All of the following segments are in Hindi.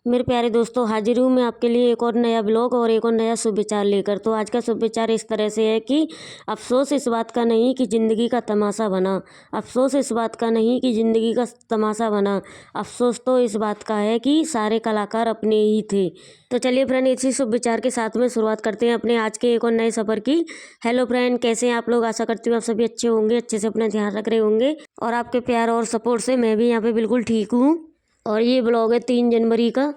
मेरे प्यारे दोस्तों, हाजिर हूँ मैं आपके लिए एक और नया ब्लॉग और एक और नया शुभ विचार लेकर। तो आज का शुभ विचार इस तरह से है कि अफ़सोस इस बात का नहीं कि ज़िंदगी का तमाशा बना। अफ़सोस इस बात का नहीं कि ज़िंदगी का तमाशा बना। अफ़सोस तो इस बात का है कि सारे कलाकार अपने ही थे। तो चलिए फ्रेंड, इसी शुभ विचार के साथ में शुरुआत करते हैं अपने आज के एक और नए सफ़र की। हेलो फ्रेंड, कैसे हैं आप लोग? आशा करती हूँ आप सभी अच्छे होंगे, अच्छे से अपना ध्यान रख रहे होंगे और आपके प्यार और सपोर्ट से मैं भी यहाँ पे बिल्कुल ठीक हूँ। और ये ब्लॉग है 3 जनवरी का।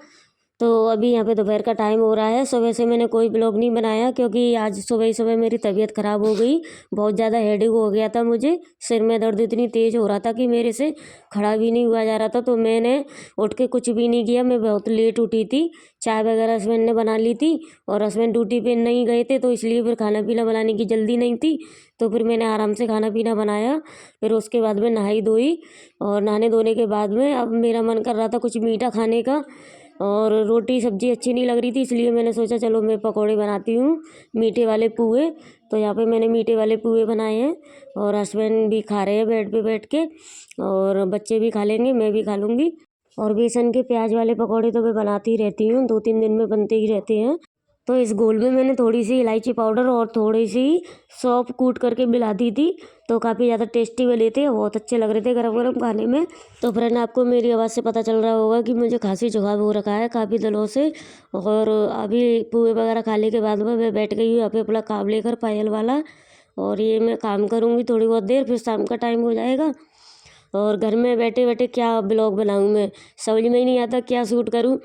तो अभी यहाँ पे दोपहर का टाइम हो रहा है। सुबह से मैंने कोई ब्लॉग नहीं बनाया क्योंकि आज सुबह ही सुबह मेरी तबीयत ख़राब हो गई। बहुत ज़्यादा हेडेक हो गया था मुझे, सिर में दर्द इतनी तेज़ हो रहा था कि मेरे से खड़ा भी नहीं हुआ जा रहा था। तो मैंने उठ के कुछ भी नहीं किया। मैं बहुत लेट उठी थी। चाय वगैरह हस्बैंड ने बना ली थी और हस्बैंड ड्यूटी पे नहीं गए थे, तो इसलिए फिर खाना पीना बनाने की जल्दी नहीं थी। तो फिर मैंने आराम से खाना पीना बनाया। फिर उसके बाद में नहाई धोई और नहाने धोने के बाद में अब मेरा मन कर रहा था कुछ मीठा खाने का और रोटी सब्ज़ी अच्छी नहीं लग रही थी, इसलिए मैंने सोचा चलो मैं पकौड़े बनाती हूँ, मीठे वाले पुए। तो यहाँ पे मैंने मीठे वाले पुए बनाए हैं और हस्बैंड भी खा रहे हैं बेड पे बैठ के और बच्चे भी खा लेंगे, मैं भी खा लूँगी। और बेसन के प्याज वाले पकौड़े तो मैं बनाती ही रहती हूँ, 2-3 दिन में बनते ही रहते हैं। तो इस घोल में मैंने थोड़ी सी इलायची पाउडर और थोड़ी सी सौंफ कूट करके मिला दी थी। तो काफ़ी ज़्यादा टेस्टी बने थे, बहुत अच्छे लग रहे थे गरम गरम खाने में। तो फ्रेंड, आपको मेरी आवाज़ से पता चल रहा होगा कि मुझे खांसी जुकाम हो रखा है काफ़ी दिनों से। और अभी पुए वगैरह खाने के बाद में मैं बैठ गई हूँ यहाँ पे अपना काम लेकर, पायल वाला। और ये मैं काम करूँगी थोड़ी बहुत देर, फिर शाम का टाइम हो जाएगा। और घर में बैठे बैठे क्या ब्लॉग बनाऊँ, मैं समझ में ही नहीं आता क्या शूट करूँ,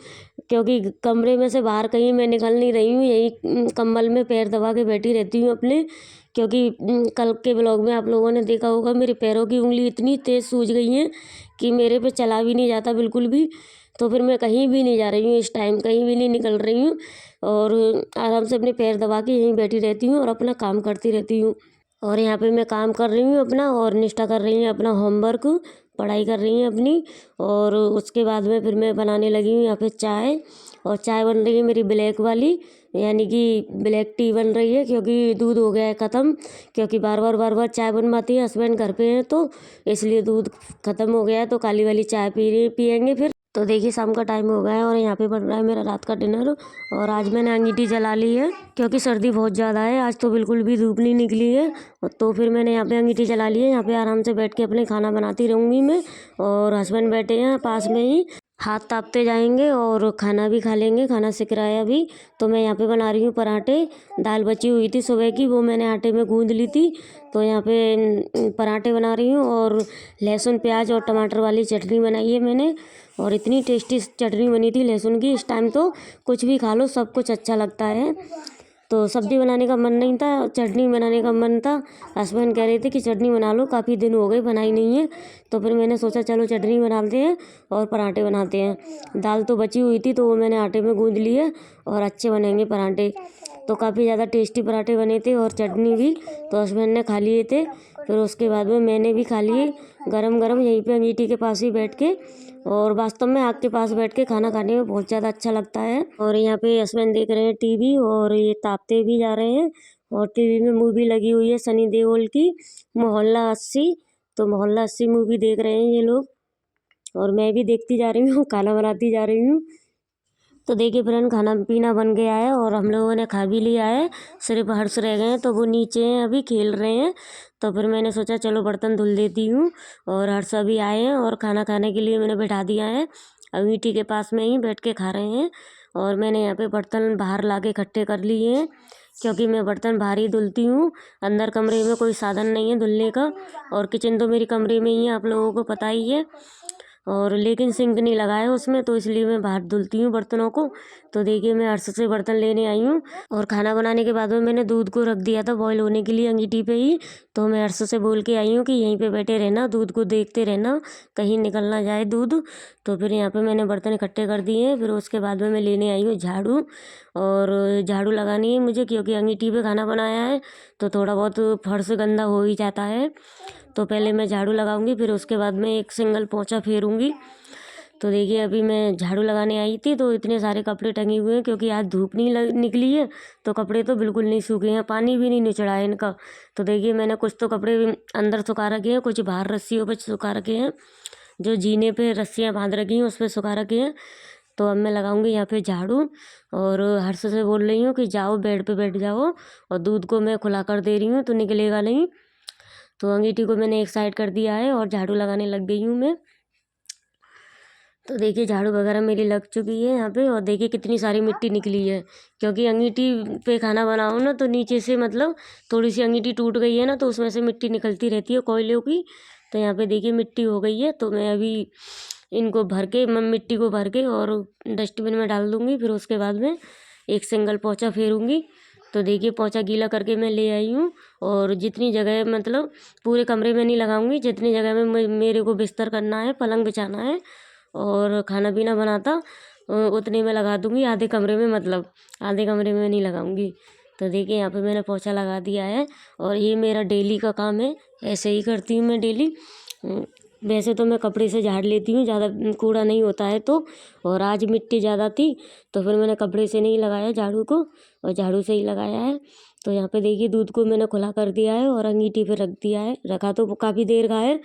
क्योंकि कमरे में से बाहर कहीं मैं निकल नहीं रही हूँ। यही कंबल में पैर दबा के बैठी रहती हूँ अपने, क्योंकि कल के ब्लॉग में आप लोगों ने देखा होगा मेरे पैरों की उंगली इतनी तेज़ सूज गई हैं कि मेरे पे चला भी नहीं जाता बिल्कुल भी। तो फिर मैं कहीं भी नहीं जा रही हूँ इस टाइम, कहीं भी नहीं निकल रही हूँ और आराम से अपने पैर दबा के यहीं बैठी रहती हूँ और अपना काम करती रहती हूँ। और यहाँ पे मैं काम कर रही हूँ अपना और निष्ठा कर रही है अपना होमवर्क, पढ़ाई कर रही हैं अपनी। और उसके बाद में फिर मैं बनाने लगी हूँ यहाँ पे चाय। और चाय बन रही है मेरी ब्लैक वाली, यानी कि ब्लैक टी बन रही है, क्योंकि दूध हो गया है ख़त्म। क्योंकि बार बार चाय बनवाती है हस्बैंड घर पे हैं, तो इसलिए दूध ख़त्म हो गया है, तो काली वाली चाय पियेंगे फिर। तो देखिए शाम का टाइम हो गया है और यहाँ पे बन रहा है मेरा रात का डिनर। और आज मैंने अंगीठी जला ली है क्योंकि सर्दी बहुत ज़्यादा है, आज तो बिल्कुल भी धूप नहीं निकली है। तो फिर मैंने यहाँ पे अंगीठी जला ली है। यहाँ पे आराम से बैठ के अपने खाना बनाती रहूँगी मैं। और हस्बैंड बैठे हैं पास में ही, हाथ तापते जाएंगे और खाना भी खा लेंगे। खाना सिक रहा है अभी। तो मैं यहाँ पे बना रही हूँ पराठे। दाल बची हुई थी सुबह की, वो मैंने आटे में गूँध ली थी। तो यहाँ पे पराठे बना रही हूँ और लहसुन प्याज और टमाटर वाली चटनी बनाई है मैंने। और इतनी टेस्टी चटनी बनी थी लहसुन की, इस टाइम तो कुछ भी खा लो सब कुछ अच्छा लगता है। तो सब्ज़ी बनाने का मन नहीं था, चटनी बनाने का मन था। हस्बैंड कह रहे थे कि चटनी बना लो, काफ़ी दिन हो गए बनाई नहीं है। तो फिर मैंने सोचा चलो चटनी बनाते हैं और पराठे बनाते हैं। दाल तो बची हुई थी तो वो मैंने आटे में गूँध ली है और अच्छे बनेंगे पराठे। तो काफ़ी ज़्यादा टेस्टी पराठे बने थे और चटनी भी। तो हस्बैंड ने खा लिए थे, फिर उसके बाद में मैंने भी खा लिए गरम गरम यहीं पे अंगीठी के पास ही बैठ के। और वास्तव में आग के पास बैठ के खाना खाने में बहुत ज़्यादा अच्छा लगता है। और यहाँ पे हस्बैंड देख रहे हैं टीवी और ये तापते भी जा रहे हैं। और टीवी में मूवी लगी हुई है सनी देओल की, मोहल्ला 80। तो मोहल्ला 80 मूवी देख रहे हैं ये लोग और मैं भी देखती जा रही हूँ, खाना बनाती जा रही हूँ। तो देखिए फ्रेंड, खाना पीना बन गया है और हम लोगों ने खा भी लिया है। सिर्फ हर्ष रह गए हैं, तो वो नीचे हैं अभी खेल रहे हैं। तो फिर मैंने सोचा चलो बर्तन धुल देती हूँ। और हर्ष अभी आए हैं और खाना खाने के लिए मैंने बैठा दिया है। अंगीठी के पास में ही बैठ के खा रहे हैं। और मैंने यहाँ पे बर्तन बाहर ला के इकट्ठे कर लिए हैं, क्योंकि मैं बर्तन बाहर ही धुलती हूँ। अंदर कमरे में कोई साधन नहीं है धुलने का। और किचन तो मेरी कमरे में ही है, आप लोगों को पता ही है। और लेकिन सिंक नहीं लगा है उसमें, तो इसलिए मैं बाहर धुलती हूँ बर्तनों को। तो देखिए मैं अर्श से बर्तन लेने आई हूँ। और खाना बनाने के बाद में मैंने दूध को रख दिया था बॉईल होने के लिए अंगीठी पे ही। तो मैं अर्श से बोल के आई हूँ कि यहीं पे बैठे रहना, दूध को देखते रहना, कहीं निकल ना जाए दूध। तो फिर यहाँ पे मैंने बर्तन इकट्ठे कर दिए हैं। फिर उसके बाद में मैं लेने आई हूँ झाड़ू। और झाड़ू लगानी है मुझे, क्योंकि अंगीठी पे खाना बनाया है तो थोड़ा बहुत फर्श गंदा हो ही जाता है। तो पहले मैं झाड़ू लगाऊंगी, फिर उसके बाद में एक सिंगल पोंछा फेरूंगी। तो देखिए अभी मैं झाड़ू लगाने आई थी तो इतने सारे कपड़े टंगे हुए हैं, क्योंकि आज धूप नहीं निकली है। तो कपड़े तो बिल्कुल नहीं सूखे हैं, पानी भी नहीं निचड़ा है इनका। तो देखिए मैंने कुछ तो कपड़े अंदर सुखा रखे हैं, कुछ बाहर रस्सियों पर सुखा रखे हैं। जो जीने पे रस्सियाँ बांध रखी हैं उस पर सुखा रखे हैं। तो अब मैं लगाऊंगी यहाँ पे झाड़ू और हर्ष से बोल रही हूँ कि जाओ बेड पे बैठ जाओ, और दूध को मैं खुला कर दे रही हूँ तो निकलेगा नहीं। तो अंगीठी को मैंने एक साइड कर दिया है और झाड़ू लगाने लग गई हूँ मैं। तो देखिए झाड़ू वगैरह मेरी लग चुकी है यहाँ पे, और देखिए कितनी सारी मिट्टी निकली है, क्योंकि अंगीठी पे खाना बनाओ ना तो नीचे से मतलब थोड़ी सी अंगीठी टूट गई है ना, तो उसमें से मिट्टी निकलती रहती है कोयलों की। तो यहाँ पे देखिए मिट्टी हो गई है, तो मैं अभी इनको भर के मिट्टी को भर के और डस्टबिन में डाल दूँगी। फिर उसके बाद में एक सिंगल पोंछा फेरूँगी। तो देखिए पोंछा गीला करके मैं ले आई हूँ, और जितनी जगह मतलब पूरे कमरे में नहीं लगाऊंगी, जितनी जगह में मेरे को बिस्तर करना है, पलंग बिछाना है और खाना पीना बनाता उतने में लगा दूँगी, आधे कमरे में मतलब आधे कमरे में नहीं लगाऊंगी। तो देखिए यहाँ पे मैंने पोंछा लगा दिया है, और ये मेरा डेली का काम है, ऐसे ही करती हूँ मैं डेली। वैसे तो मैं कपड़े से झाड़ लेती हूँ ज़्यादा कूड़ा नहीं होता है तो, और आज मिट्टी ज़्यादा थी तो फिर मैंने कपड़े से नहीं लगाया झाड़ू को, और झाड़ू से ही लगाया है। तो यहाँ पे देखिए दूध को मैंने खुला कर दिया है और अंगीठी पे रख दिया है, रखा तो काफ़ी देर का है,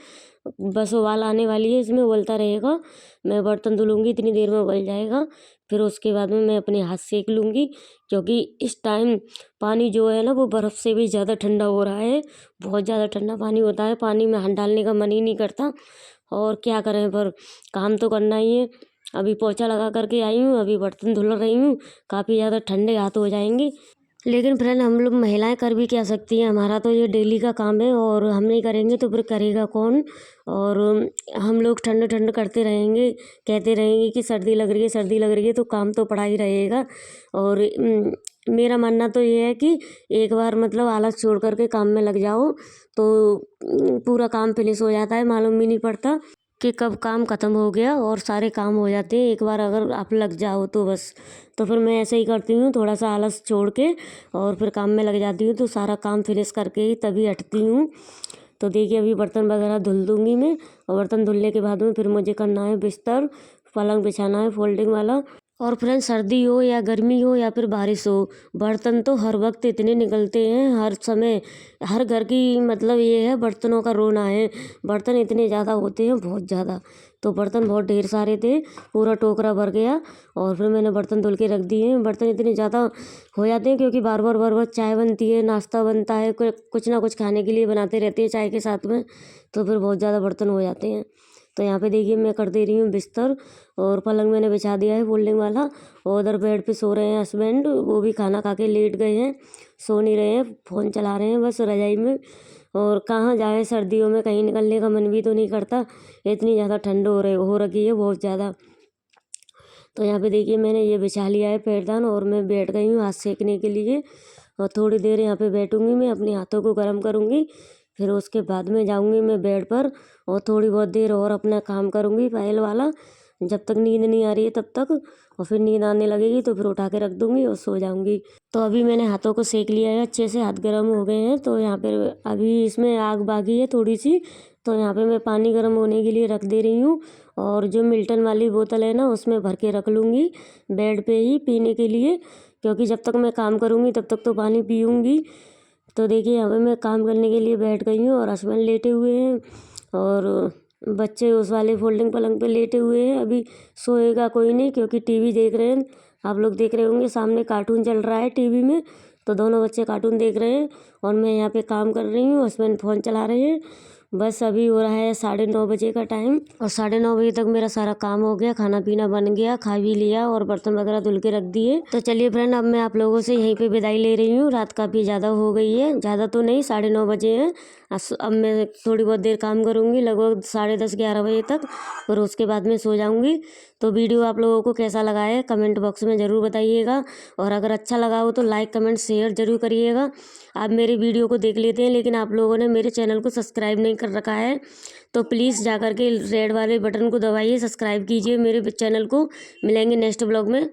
बस उबाल आने वाली है, इसमें उबलता रहेगा। मैं बर्तन धुलूँगी इतनी देर में उबल जाएगा। फिर उसके बाद में मैं अपने हाथ सेक लूँगी, क्योंकि इस टाइम पानी जो है ना वो बर्फ़ से भी ज़्यादा ठंडा हो रहा है, बहुत ज़्यादा ठंडा पानी होता है, पानी में हाथ डालने का मन ही नहीं करता। और क्या करें, पर काम तो करना ही है। अभी पोंछा लगा करके आई हूँ, अभी बर्तन धुल रही हूँ, काफ़ी ज़्यादा ठंडे हाथ हो जाएंगे। लेकिन फ्रेंड हम लोग महिलाएं कर भी क्या सकती हैं, हमारा तो ये डेली का काम है, और हम नहीं करेंगे तो फिर करेगा कौन। और हम लोग ठंड ठंड करते रहेंगे, कहते रहेंगे कि सर्दी लग रही है सर्दी लग रही है, तो काम तो पड़ा ही रहेगा। और मेरा मानना तो ये है कि एक बार मतलब आलस छोड़ करके काम में लग जाओ तो पूरा काम फिनिश हो जाता है, मालूम भी नहीं पड़ता कि कब काम ख़त्म हो गया, और सारे काम हो जाते हैं एक बार अगर आप लग जाओ तो बस। तो फिर मैं ऐसे ही करती हूँ, थोड़ा सा आलस छोड़ के और फिर काम में लग जाती हूँ, तो सारा काम फिनिश करके ही तभी हटती हूँ। तो देखिए अभी बर्तन वगैरह धुल दूँगी मैं, और बर्तन धुलने के बाद में फिर मुझे करना है बिस्तर, पलंग बिछाना है फोल्डिंग वाला। और फ्रेंड्स सर्दी हो या गर्मी हो या फिर बारिश हो, बर्तन तो हर वक्त इतने निकलते हैं, हर समय हर घर की मतलब ये है बर्तनों का रोना है। बर्तन इतने ज़्यादा होते हैं, बहुत ज़्यादा। तो बर्तन बहुत ढेर सारे थे, पूरा टोकरा भर गया, और फिर मैंने बर्तन धुल के रख दिए हैं। बर्तन इतने ज़्यादा हो जाते हैं क्योंकि बार बार चाय बनती है, नाश्ता बनता है, कुछ ना कुछ खाने के लिए बनाते रहते हैं चाय के साथ में, तो फिर बहुत ज़्यादा बर्तन हो जाते हैं। तो यहाँ पे देखिए मैं कर दे रही हूँ बिस्तर, और पलंग मैंने बिछा दिया है फोल्डिंग वाला, और उधर बेड पे सो रहे हैं हस्बैंड, वो भी खाना खा के लेट गए हैं, सो नहीं रहे हैं, फ़ोन चला रहे हैं बस रजाई में। और कहाँ जाए, सर्दियों में कहीं निकलने का मन भी तो नहीं करता, इतनी ज़्यादा ठंड हो रखी है बहुत ज़्यादा। तो यहाँ पे देखिए मैंने ये बिछा लिया है पैरदान, और मैं बैठ गई हूँ हाथ सेकने के लिए, और थोड़ी देर यहाँ पे बैठूँगी मैं, अपने हाथों को गर्म करूँगी, फिर उसके बाद में जाऊँगी मैं बेड पर, और थोड़ी बहुत देर और अपना काम करूँगी पायल वाला, जब तक नींद नहीं आ रही है तब तक, और फिर नींद आने लगेगी तो फिर उठा के रख दूँगी और सो जाऊँगी। तो अभी मैंने हाथों को सेक लिया है अच्छे से, हाथ गर्म हो गए हैं। तो यहाँ पर अभी इसमें आग बाकी है थोड़ी सी, तो यहाँ पे मैं पानी गर्म होने के लिए रख दे रही हूँ, और जो मिल्टन वाली बोतल है ना उसमें भर के रख लूँगी बेड पे ही पीने के लिए, क्योंकि जब तक मैं काम करूँगी तब तक तो पानी पीऊँगी। तो देखिए यहाँ पे मैं काम करने के लिए बैठ गई हूँ, और हस्बैंड लेटे हुए हैं, और बच्चे उस वाले फोल्डिंग पलंग पे लेटे हुए हैं। अभी सोएगा कोई नहीं, क्योंकि टीवी देख रहे हैं, आप लोग देख रहे होंगे सामने कार्टून चल रहा है टीवी में, तो दोनों बच्चे कार्टून देख रहे हैं, और मैं यहाँ पे काम कर रही हूँ, हस्बैंड फ़ोन चला रहे हैं। बस अभी हो रहा है 9:30 बजे का टाइम, और 9:30 बजे तक मेरा सारा काम हो गया, खाना पीना बन गया, खा भी लिया, और बर्तन वगैरह धुल के रख दिए। तो चलिए फ्रेंड अब मैं आप लोगों से यहीं पे विदाई ले रही हूँ, रात काफ़ी ज़्यादा हो गई है, ज़्यादा तो नहीं 9:30 बजे हैं। अब मैं थोड़ी बहुत देर काम करूँगी, लगभग 10:30-11 बजे तक, और उसके बाद में सो जाऊँगी। तो वीडियो आप लोगों को कैसा लगा है कमेंट बॉक्स में ज़रूर बताइएगा, और अगर अच्छा लगा हो तो लाइक कमेंट शेयर ज़रूर करिएगा। आप मेरे वीडियो को देख लेते हैं, लेकिन आप लोगों ने मेरे चैनल को सब्सक्राइब नहीं कर रखा है, तो प्लीज़ जा कर के रेड वाले बटन को दबाइए, सब्सक्राइब कीजिए मेरे चैनल को। मिलेंगे नेक्स्ट ब्लॉग में।